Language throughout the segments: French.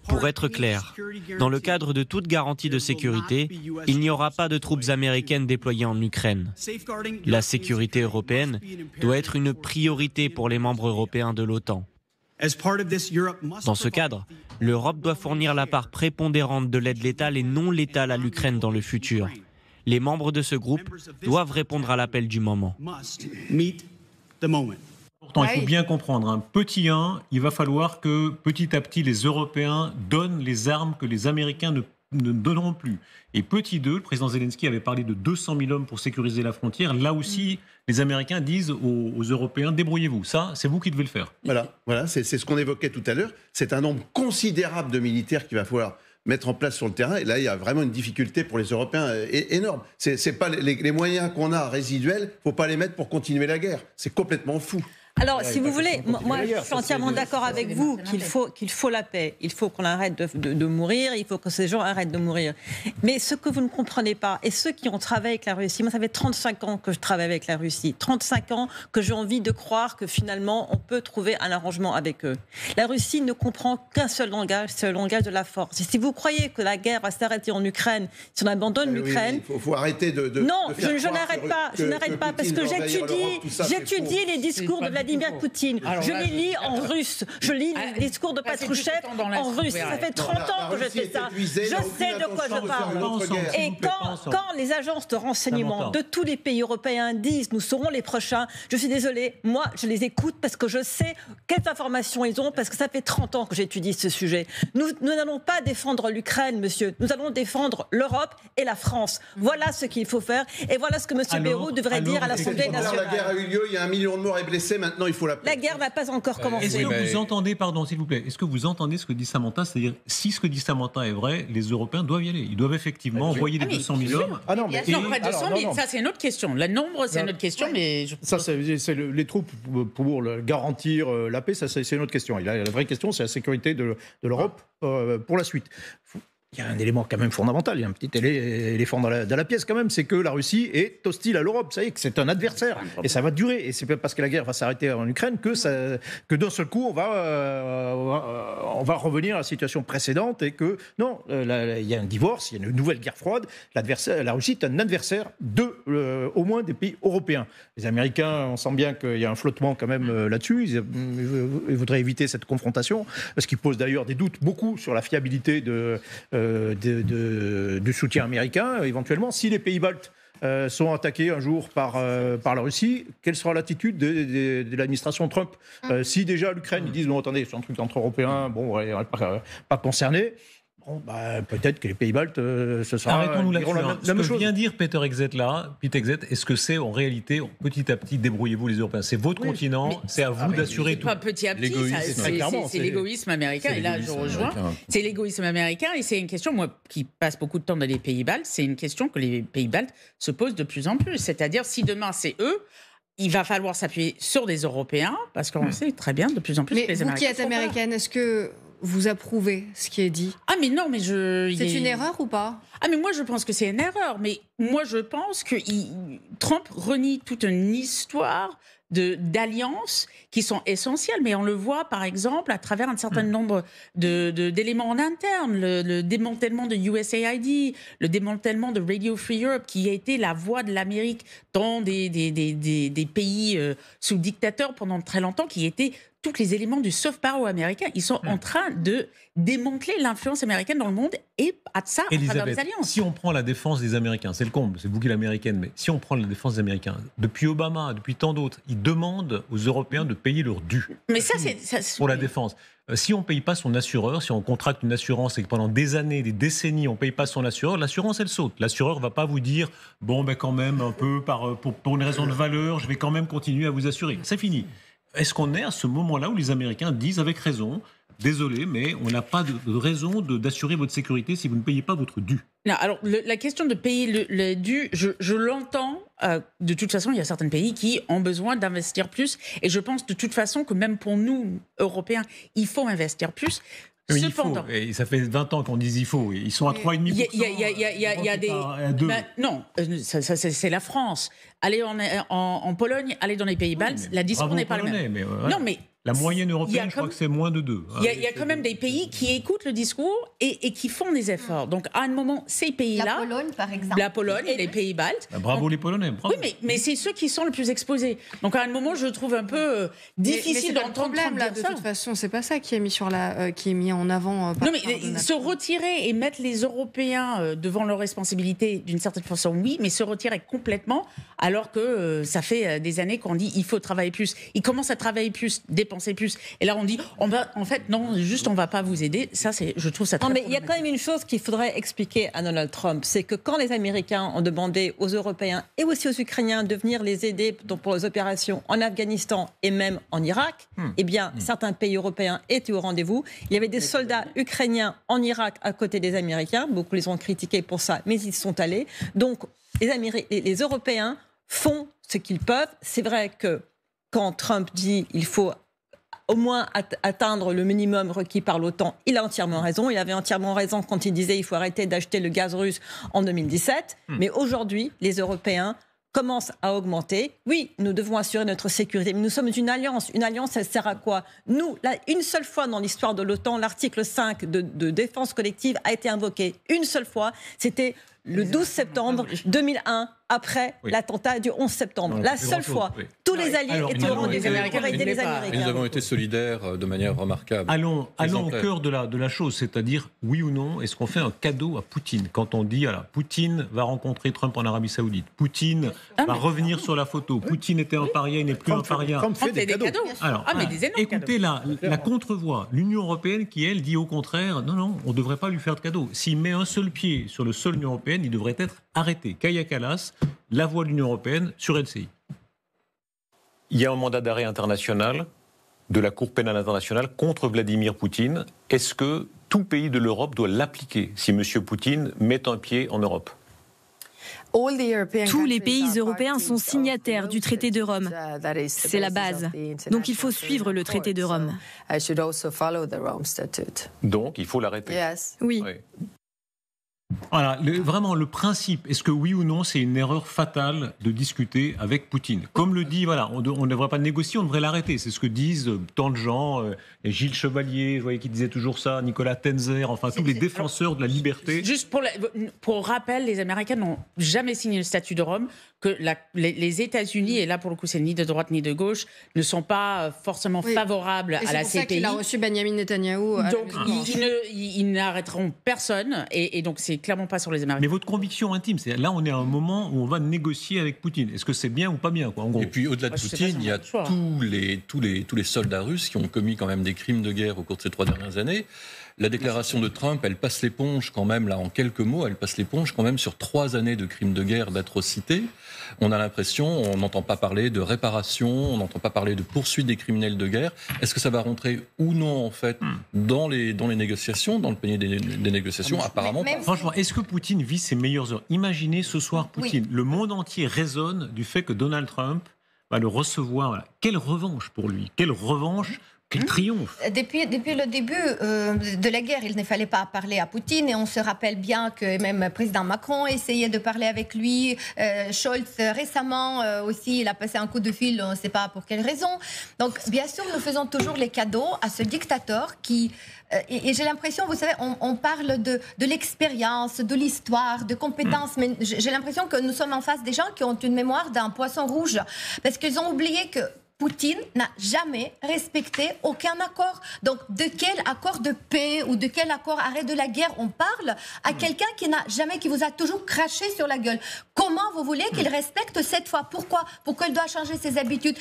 Pour être clair, dans le cadre de toute garantie de sécurité, il n'y aura pas de troupes américaines déployées en Ukraine. La sécurité européenne doit être une priorité pour les membres européens de l'OTAN. Dans ce cadre, l'Europe doit fournir la part prépondérante de l'aide létale et non létale à l'Ukraine dans le futur. Les membres de ce groupe doivent répondre à l'appel du moment. Pourtant, il faut bien comprendre, petit 1, il va falloir que petit à petit les Européens donnent les armes que les Américains ne donneront plus. Et petit 2, le président Zelensky avait parlé de 200 000 hommes pour sécuriser la frontière. Là aussi, les Américains disent aux Européens, débrouillez-vous. Ça, c'est vous qui devez le faire. Voilà, c'est ce qu'on évoquait tout à l'heure. C'est un nombre considérable de militaires qu'il va falloir mettre en place sur le terrain. Et là, il y a vraiment une difficulté pour les Européens énorme. C'est pas les moyens qu'on a résiduels, il ne faut pas les mettre pour continuer la guerre. C'est complètement fou. Alors, si vous voulez, moi, je suis entièrement d'accord avec vous qu'il faut la paix. Il faut qu'on arrête de mourir, il faut que ces gens arrêtent de mourir. Mais ce que vous ne comprenez pas, et ceux qui ont travaillé avec la Russie, moi, ça fait 35 ans que je travaille avec la Russie, 35 ans que j'ai envie de croire que finalement, on peut trouver un arrangement avec eux. La Russie ne comprend qu'un seul langage, c'est le langage de la force. Et si vous croyez que la guerre va s'arrêter en Ukraine, si on abandonne l'Ukraine... Il faut arrêter de non, je n'arrête pas, parce que j'étudie les discours de Vladimir Poutine. Je les lis en russe. Je lis les discours de Patrouchev en russe. Ça fait 30 ans que je fais ça. Je sais de quoi je parle. Et quand les agences de renseignement de tous les pays européens disent « nous serons les prochains », je suis désolée, moi je les écoute parce que je sais quelles informations ils ont, parce que ça fait 30 ans que j'étudie ce sujet. Nous n'allons pas défendre l'Ukraine, monsieur. Nous allons défendre l'Europe et la France. Voilà ce qu'il faut faire. Et voilà ce que M. Bayrou devrait dire à l'Assemblée nationale. La guerre a eu lieu, il y a 1 million de morts et blessés, maintenant il faut la paix. La guerre n'a pas encore commencé. Est-ce que vous entendez, pardon, s'il vous plaît, est-ce que vous entendez ce que dit Samantha? C'est-à-dire, si ce que dit Samantha est vrai, les Européens doivent y aller. Ils doivent effectivement envoyer les 200 000 hommes. Ah non, mais près de 200 000, ça c'est une autre question. Le nombre, c'est une autre question, mais... Ça, c'est les troupes pour garantir la paix, ça c'est une autre question. Et là, la vraie question, c'est la sécurité de l'Europe pour la suite. Il y a un élément quand même fondamental, il y a un petit éléphant dans la pièce quand même, c'est que la Russie est hostile à l'Europe, vous savez que c'est un adversaire, et ça va durer, et c'est pas parce que la guerre va s'arrêter en Ukraine que d'un seul coup on va revenir à la situation précédente, et que non, il y a un divorce, il y a une nouvelle guerre froide, la Russie est un adversaire au moins des pays européens. Les Américains, on sent bien qu'il y a un flottement quand même là-dessus, ils voudraient éviter cette confrontation, ce qui pose d'ailleurs des doutes beaucoup sur la fiabilité du soutien américain, éventuellement. Si les pays baltes sont attaqués un jour par la Russie, quelle sera l'attitude de l'administration Trump? Si déjà l'Ukraine, ils disent, non, attendez, c'est un truc entre Européens, bon, on n'est pas concernés. Bon, peut-être que les pays baltes, ce sera... Arrêtons-nous là-dessus. Ce que chose. vient dire Peter Exet là, est-ce que c'est en réalité, petit à petit, débrouillez-vous les Européens? C'est votre continent, c'est à vous d'assurer tout. Pas petit à petit, c'est l'égoïsme américain, et là je rejoins. C'est l'égoïsme américain, et c'est une question, moi qui passe beaucoup de temps dans les pays baltes, c'est une question que les pays baltes se posent de plus en plus. C'est-à-dire, si demain c'est eux, il va falloir s'appuyer sur des Européens, parce qu'on sait très bien de plus en plus que les Américains... Mais vous qui êtes américaine, est-ce que vous approuvez ce qui est dit? Ah mais non, mais c'est une erreur ou pas? Ah mais moi je pense que c'est une erreur, mais moi je pense que Trump renie toute une histoire d'alliances qui sont essentielles, mais on le voit par exemple à travers un certain nombre d'éléments en interne, le démantèlement de USAID, le démantèlement de Radio Free Europe, qui a été la voix de l'Amérique dans des pays sous dictateur pendant très longtemps, qui étaient tous les éléments du soft power américain. Ils sont en train de démanteler l'influence américaine dans le monde, et à ça à travers les alliances. Si on prend la défense des Américains, c'est le comble, c'est vous qui êtes l'américaine, mais si on prend la défense des Américains, depuis Obama, depuis tant d'autres, ils demandent aux Européens de payer leur dû. Mais ça, c'est pour la défense. Si on ne paye pas son assureur, si on contracte une assurance et que pendant des années, des décennies, on ne paye pas son assureur, l'assurance, elle saute. L'assureur ne va pas vous dire « Bon, ben quand même, un peu pour une raison de valeur, je vais quand même continuer à vous assurer. » C'est fini. Est-ce qu'on est à ce moment-là où les Américains disent avec raison « Désolé, mais on n'a pas de raison d'assurer votre sécurité si vous ne payez pas votre dû ». Non, alors la question de payer le dû, je l'entends. De toute façon, il y a certains pays qui ont besoin d'investir plus. Et je pense de toute façon que même pour nous, Européens, il faut investir plus. Oui, cependant, il faut. Et ça fait 20 ans qu'on dit il faut. Ils sont à 3,5%. Il y a des... non, c'est la France. Aller en Pologne, aller dans les pays baltes, la discussion n'est pas la même. Mais non, mais La moyenne européenne, je crois que c'est moins de 2. Il y a quand même des pays qui écoutent le discours et qui font des efforts. Donc, à un moment, ces pays-là... La Pologne, par exemple. La Pologne et les pays baltes. Bravo les Polonais. Bravo. Oui, mais c'est ceux qui sont le plus exposés. Donc, à un moment, je trouve un peu difficile d'entendre Trump dire ça. De toute façon, c'est pas ça qui est mis, qui est mis en avant. Non, mais se retirer et mettre les Européens devant leurs responsabilités, d'une certaine façon, oui, mais se retirer complètement, alors que ça fait des années qu'on dit il faut travailler plus. Ils commencent à travailler plus, dépenser plus. Et là, on dit en fait, non, juste on va pas vous aider. Ça, je trouve ça très mais il y a quand même une chose qu'il faudrait expliquer à Donald Trump, c'est que quand les Américains ont demandé aux Européens et aussi aux Ukrainiens de venir les aider pour les opérations en Afghanistan et même en Irak, eh bien, certains pays européens étaient au rendez-vous. Il y avait des soldats ukrainiens en Irak à côté des Américains. Beaucoup les ont critiqués pour ça, mais ils sont allés. Donc, les Européens font ce qu'ils peuvent. C'est vrai que quand Trump dit qu'il faut au moins atteindre le minimum requis par l'OTAN, il a entièrement raison. Il avait entièrement raison quand il disait qu'il faut arrêter d'acheter le gaz russe en 2017. Mais aujourd'hui, les Européens commencent à augmenter. Oui, nous devons assurer notre sécurité, mais nous sommes une alliance. Une alliance, elle sert à quoi? Nous, là, une seule fois dans l'histoire de l'OTAN, l'article 5 de défense collective a été invoqué. Une seule fois, c'était le 12 septembre 2001, après l'attentat du 11 septembre. La seule fois, tous les alliés étaient au rendez-vous pour aider les Américains. Nous avons été solidaires de manière remarquable. Allons au cœur de la chose, c'est-à-dire, oui ou non, est-ce qu'on fait un cadeau à Poutine? Quand on dit, Poutine va rencontrer Trump en Arabie Saoudite, Poutine va revenir sur la photo, Poutine était un paria, il n'est plus un paria. Trump fait des cadeaux. Alors, écoutez la contre-voix, l'Union européenne qui, elle, dit au contraire, non, on ne devrait pas lui faire de cadeau. S'il met un seul pied sur le sol de l'Union européenne, il devrait être arrêté. Kaja Kallas, la voix de l'Union européenne sur LCI. Il y a un mandat d'arrêt international de la Cour pénale internationale contre Vladimir Poutine. Est-ce que tout pays de l'Europe doit l'appliquer si M. Poutine met un pied en Europe? Tous les pays européens sont signataires du traité de Rome. C'est la base. Donc il faut suivre le traité de Rome. Donc il faut l'arrêter. Oui. Voilà, vraiment le principe, est-ce que oui ou non c'est une erreur fatale de discuter avec Poutine? Comme le dit, on ne devrait pas négocier, on devrait l'arrêter. C'est ce que disent tant de gens, Gilles Chevalier, je voyais qu'il disait toujours ça, Nicolas Tenzer, enfin tous les défenseurs de la liberté. Juste pour rappel, les Américains n'ont jamais signé le statut de Rome, que les États-Unis, et là pour le coup c'est ni de droite ni de gauche, ne sont pas forcément favorables à la CPI. C'est pour ça qu'il a reçu Benjamin Netanyahou. Donc ils n'arrêteront personne, et donc c'est clairement pas sur les Américains. Mais votre conviction intime, c'est là on est à un moment où on va négocier avec Poutine. Est-ce que c'est bien ou pas bien, en gros? Et puis au-delà de Poutine, il y a tous les soldats russes qui ont commis quand même des crimes de guerre au cours de ces 3 dernières années. La déclaration de Trump, elle passe l'éponge quand même, là, en quelques mots, elle passe l'éponge quand même sur 3 années de crimes de guerre, d'atrocités. On a l'impression, on n'entend pas parler de réparation, on n'entend pas parler de poursuite des criminels de guerre. Est-ce que ça va rentrer ou non, en fait, dans les négociations, dans le panier des négociations? Apparemment pas. Franchement, est-ce que Poutine vit ses meilleures heures? Imaginez ce soir Poutine. Le monde entier résonne du fait que Donald Trump va le recevoir. Voilà. Quelle revanche pour lui? Quelle revanche? Quel triomphe! Depuis le début de la guerre, il ne fallait pas parler à Poutine, et on se rappelle bien que même le président Macron essayait de parler avec lui. Scholz récemment aussi, il a passé un coup de fil, on ne sait pas pour quelle raison. Donc bien sûr, nous faisons toujours les cadeaux à ce dictateur qui... Et j'ai l'impression, vous savez, on parle de l'expérience, de l'histoire, de compétences, mais j'ai l'impression que nous sommes en face des gens qui ont une mémoire d'un poisson rouge, parce qu'ils ont oublié que Poutine n'a jamais respecté aucun accord. Donc, de quel accord de paix ou de quel accord arrêt de la guerre on parle à quelqu'un qui vous a toujours craché sur la gueule? Comment vous voulez qu'il respecte cette fois? Pourquoi il doit changer ses habitudes?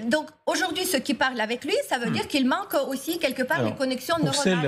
Donc, aujourd'hui, ceux qui parlent avec lui, ça veut dire qu'il manque aussi quelque part les connexions neuronales.